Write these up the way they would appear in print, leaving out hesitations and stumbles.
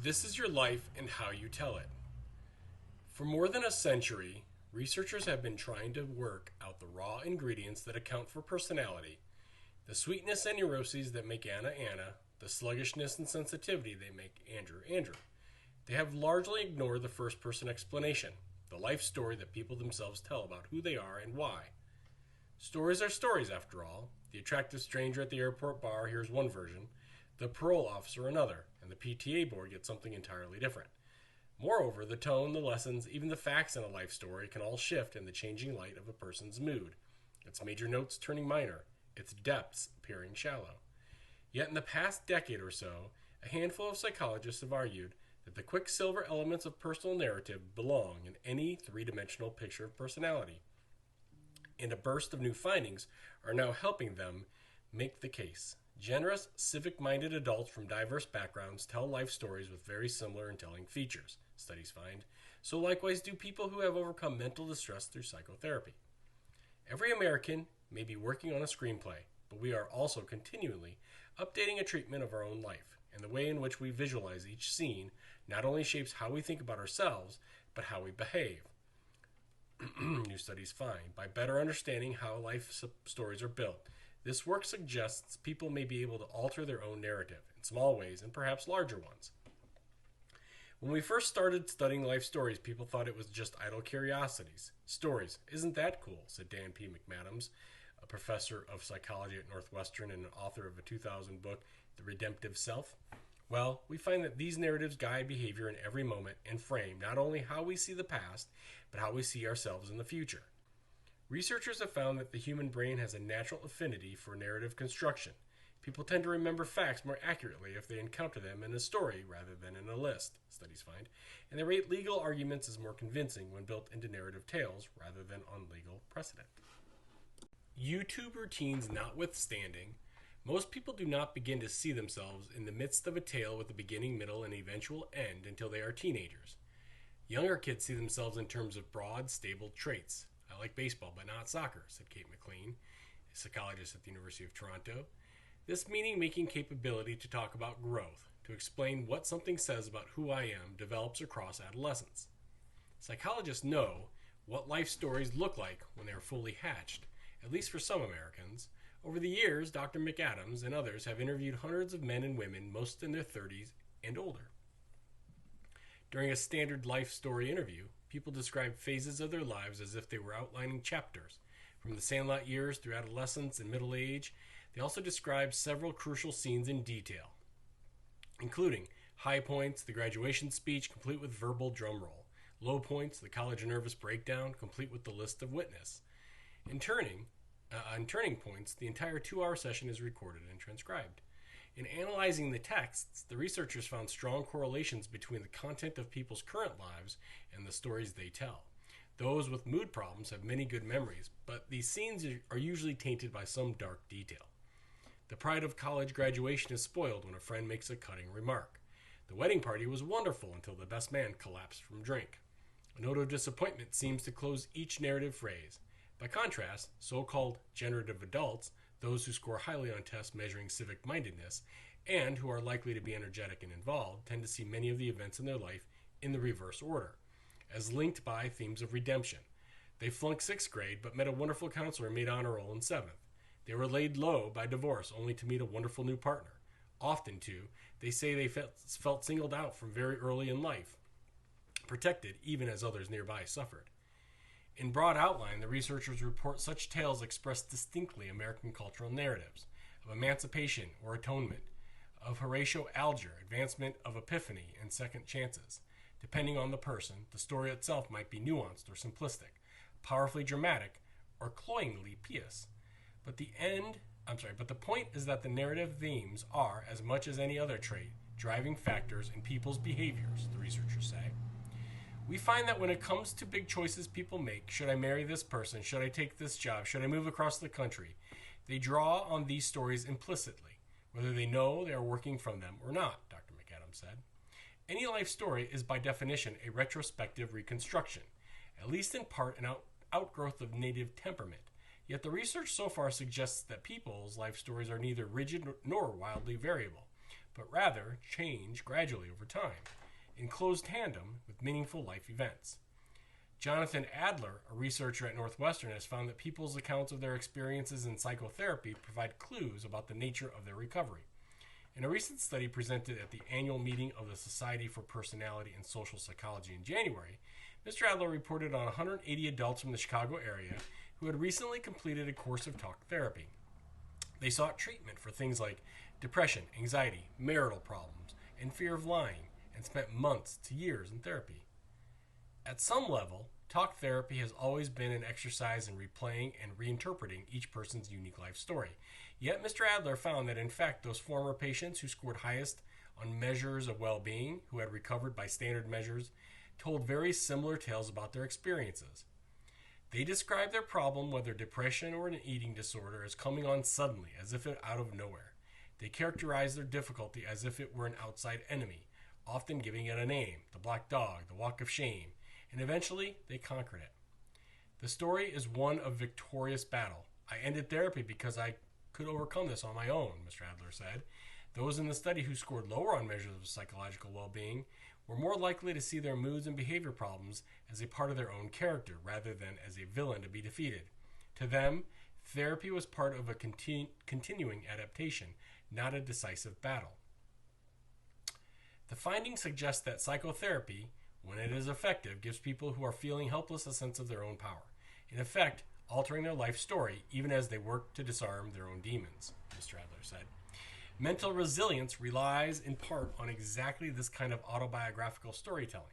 This is your life and how you tell it. For more than a century, researchers have been trying to work out the raw ingredients that account for personality, the sweetness and neuroses that make Anna Anna, the sluggishness and sensitivity they make Andrew Andrew. They have largely ignored the first person explanation, the life story that people themselves tell about who they are and why. Stories are stories, after all. The attractive stranger at the airport bar hears one version, the parole officer another, and the PTA board gets something entirely different. Moreover, the tone, the lessons, even the facts in a life story can all shift in the changing light of a person's mood, its major notes turning minor, its depths appearing shallow. Yet in the past decade or so, a handful of psychologists have argued that the quicksilver elements of personal narrative belong in any three-dimensional picture of personality. And a burst of new findings are now helping them make the case. Generous, civic-minded adults from diverse backgrounds tell life stories with very similar and telling features, studies find. So likewise do people who have overcome mental distress through psychotherapy. Every American may be working on a screenplay, but we are also continually updating a treatment of our own life, and the way in which we visualize each scene not only shapes how we think about ourselves, but how we behave. New studies find, by better understanding how life stories are built, this work suggests people may be able to alter their own narrative in small ways and perhaps larger ones. When we first started studying life stories, people thought it was just idle curiosities. Stories, isn't that cool? Said Dan P. McMadams, a professor of psychology at Northwestern and an author of a 2000 book, The Redemptive Self. Well, we find that these narratives guide behavior in every moment and frame not only how we see the past, but how we see ourselves in the future. Researchers have found that the human brain has a natural affinity for narrative construction. People tend to remember facts more accurately if they encounter them in a story rather than in a list, studies find, and they rate legal arguments as more convincing when built into narrative tales rather than on legal precedent. YouTube routines notwithstanding, most people do not begin to see themselves in the midst of a tale with a beginning, middle, and eventual end until they are teenagers. Younger kids see themselves in terms of broad, stable traits. I like baseball, but not soccer, said Kate McLean, a psychologist at the University of Toronto. This meaning-making capability to talk about growth, to explain what something says about who I am, develops across adolescence. Psychologists know what life stories look like when they are fully hatched, at least for some Americans. Over the years, Dr. McAdams and others have interviewed hundreds of men and women, most in their 30s and older. During a standard life story interview, people describe phases of their lives as if they were outlining chapters. From the Sandlot years through adolescence and middle age, they also describe several crucial scenes in detail, including high points, the graduation speech, complete with verbal drum roll; low points, the college nervous breakdown, complete with the list of witness. On turning points, the entire 2-hour session is recorded and transcribed. In analyzing the texts, the researchers found strong correlations between the content of people's current lives and the stories they tell. Those with mood problems have many good memories, but these scenes are usually tainted by some dark detail. The pride of college graduation is spoiled when a friend makes a cutting remark. The wedding party was wonderful until the best man collapsed from drink. A note of disappointment seems to close each narrative phrase. By contrast, so-called generative adults, those who score highly on tests measuring civic mindedness, and who are likely to be energetic and involved, tend to see many of the events in their life in the reverse order, as linked by themes of redemption. They flunked 6th grade, but met a wonderful counselor and made honor roll in 7th. They were laid low by divorce, only to meet a wonderful new partner. Often, too, they say they felt singled out from very early in life, protected even as others nearby suffered. In broad outline, the researchers report such tales express distinctly American cultural narratives of emancipation or atonement, of Horatio Alger, advancement of epiphany and second chances. Depending on the person, the story itself might be nuanced or simplistic, powerfully dramatic, or cloyingly pious. But the point is that the narrative themes are, as much as any other trait, driving factors in people's behaviors, the researchers say. We find that when it comes to big choices people make, should I marry this person, should I take this job, should I move across the country, they draw on these stories implicitly, whether they know they are working from them or not, Dr. McAdams said. Any life story is by definition a retrospective reconstruction, at least in part an outgrowth of native temperament. Yet the research so far suggests that people's life stories are neither rigid nor wildly variable, but rather change gradually over time, in close tandem with meaningful life events. Jonathan Adler, a researcher at Northwestern, has found that people's accounts of their experiences in psychotherapy provide clues about the nature of their recovery. In a recent study presented at the annual meeting of the Society for Personality and Social Psychology in January, Mr. Adler reported on 180 adults from the Chicago area who had recently completed a course of talk therapy. They sought treatment for things like depression, anxiety, marital problems, and fear of lying, and spent months to years in therapy. At some level, talk therapy has always been an exercise in replaying and reinterpreting each person's unique life story. Yet Mr. Adler found that in fact those former patients who scored highest on measures of well-being, who had recovered by standard measures, told very similar tales about their experiences. They described their problem, whether depression or an eating disorder, as coming on suddenly, as if it out of nowhere. They characterized their difficulty as if it were an outside enemy, often giving it a name, the black dog, the walk of shame, and eventually they conquered it. The story is one of victorious battle. I ended therapy because I could overcome this on my own, Mr. Adler said. Those in the study who scored lower on measures of psychological well-being were more likely to see their moods and behavior problems as a part of their own character rather than as a villain to be defeated. To them, therapy was part of a continuing adaptation, not a decisive battle. The findings suggest that psychotherapy, when it is effective, gives people who are feeling helpless a sense of their own power, in effect, altering their life story even as they work to disarm their own demons, Mr. Adler said. Mental resilience relies in part on exactly this kind of autobiographical storytelling,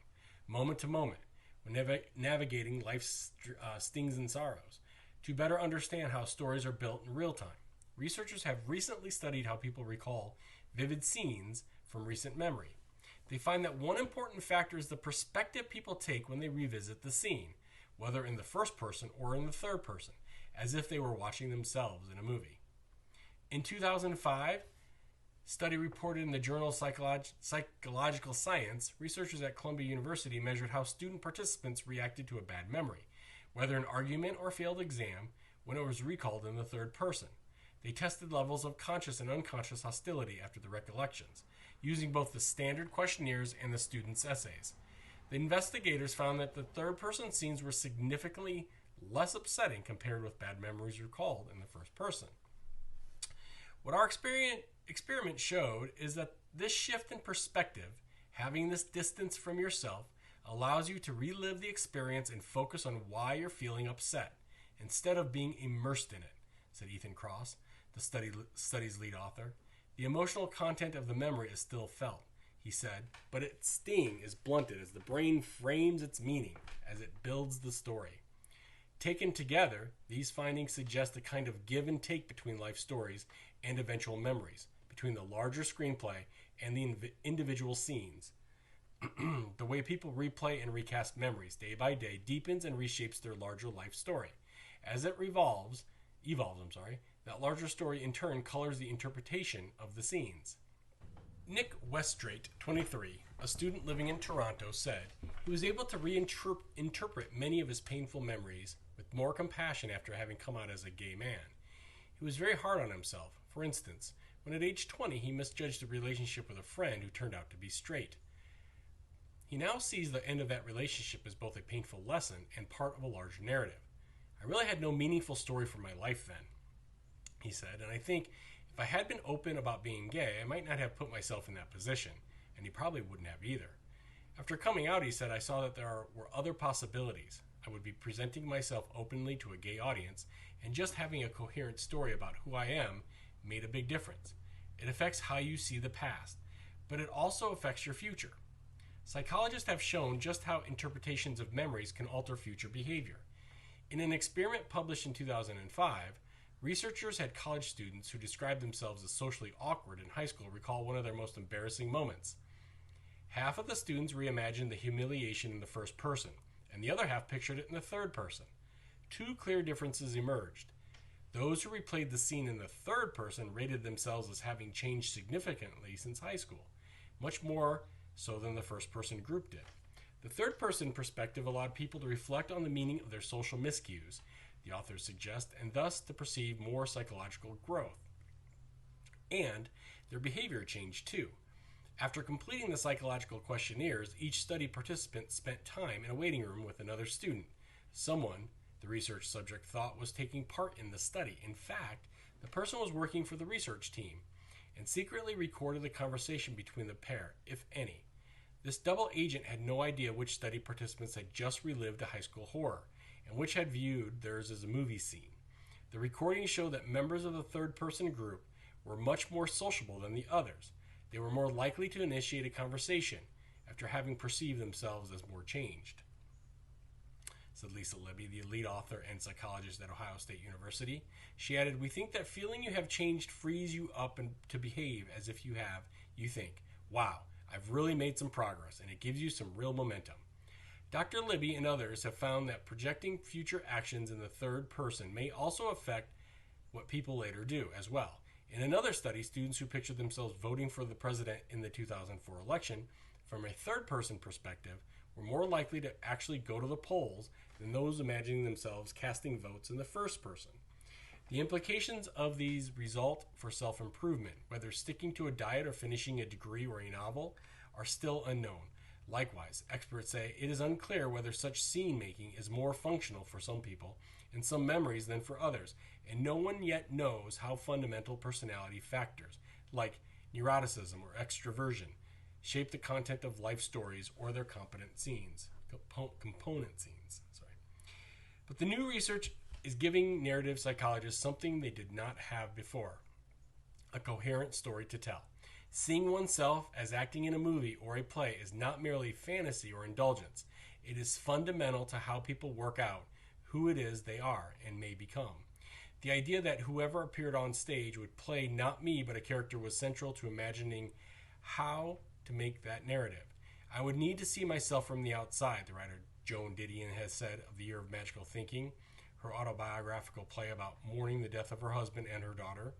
moment to moment, when navigating life's stings and sorrows, to better understand how stories are built in real time. Researchers have recently studied how people recall vivid scenes from recent memory. They find that one important factor is the perspective people take when they revisit the scene, whether in the first person or in the third person, as if they were watching themselves in a movie. In 2005, study reported in the journal Psychological Science, researchers at Columbia University measured how student participants reacted to a bad memory, whether an argument or failed exam, when it was recalled in the third person. They tested levels of conscious and unconscious hostility after the recollections, using both the standard questionnaires and the students' essays. The investigators found that the third-person scenes were significantly less upsetting compared with bad memories recalled in the first person. What our experiment showed is that this shift in perspective, having this distance from yourself, allows you to relive the experience and focus on why you're feeling upset, instead of being immersed in it, said Ethan Cross, the study's lead author. The emotional content of the memory is still felt, he said, but its sting is blunted as the brain frames its meaning, as it builds the story. Taken together, these findings suggest a kind of give and take between life stories and eventual memories, between the larger screenplay and the individual scenes. The way people replay and recast memories day by day deepens and reshapes their larger life story. As it evolves, that larger story in turn colors the interpretation of the scenes. Nick Westrate, 23, a student living in Toronto, said he was able to reinterpret many of his painful memories with more compassion after having come out as a gay man. He was very hard on himself. For instance, when at age 20 he misjudged a relationship with a friend who turned out to be straight. He now sees the end of that relationship as both a painful lesson and part of a larger narrative. I really had no meaningful story for my life then, he said, and I think if I had been open about being gay, I might not have put myself in that position, and he probably wouldn't have either. After coming out, he said, I saw that there were other possibilities. I would be presenting myself openly to a gay audience, and just having a coherent story about who I am made a big difference. It affects how you see the past, but it also affects your future. Psychologists have shown just how interpretations of memories can alter future behavior. In an experiment published in 2005, researchers had college students who described themselves as socially awkward in high school recall one of their most embarrassing moments. Half of the students reimagined the humiliation in the first person, and the other half pictured it in the third person. Two clear differences emerged. Those who replayed the scene in the third person rated themselves as having changed significantly since high school, much more so than the first person group did. The third person perspective allowed people to reflect on the meaning of their social miscues, the authors suggest, and thus to perceive more psychological growth. and their behavior changed too. After completing the psychological questionnaires, each study participant spent time in a waiting room with another student. Someone, the research subject thought, was taking part in the study. In fact, the person was working for the research team and secretly recorded the conversation between the pair, if any. This double agent had no idea which study participants had just relived a high school horror and which had viewed theirs as a movie scene. The recordings showed that members of the third person group were much more sociable than the others. They were more likely to initiate a conversation after having perceived themselves as more changed, said Lisa Libby, the lead author and psychologist at Ohio State University. She added, "We think that feeling you have changed frees you up and to behave as if you have. You think, wow, I've really made some progress, and it gives you some real momentum." Dr. Libby and others have found that projecting future actions in the third person may also affect what people later do as well. In another study, students who pictured themselves voting for the president in the 2004 election from a third-person perspective were more likely to actually go to the polls than those imagining themselves casting votes in the first person. The implications of these result for self-improvement, whether sticking to a diet or finishing a degree or a novel, are still unknown. Likewise, experts say it is unclear whether such scene-making is more functional for some people and some memories than for others, and no one yet knows how fundamental personality factors, like neuroticism or extroversion, shape the content of life stories or their component scenes. But the new research is giving narrative psychologists something they did not have before: a coherent story to tell. Seeing oneself as acting in a movie or a play is not merely fantasy or indulgence. It is fundamental to how people work out who it is they are and may become. The idea that whoever appeared on stage would play not me but a character was central to imagining how to make that narrative. "I would need to see myself from the outside," the writer Joan Didion has said of The Year of Magical Thinking, her autobiographical play about mourning the death of her husband and her daughter.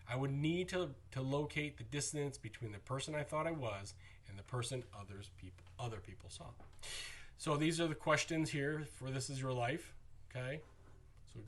"I would need to locate the dissonance between the person I thought I was and the person other people saw." So these are the questions here for This Is Your Life. Okay, so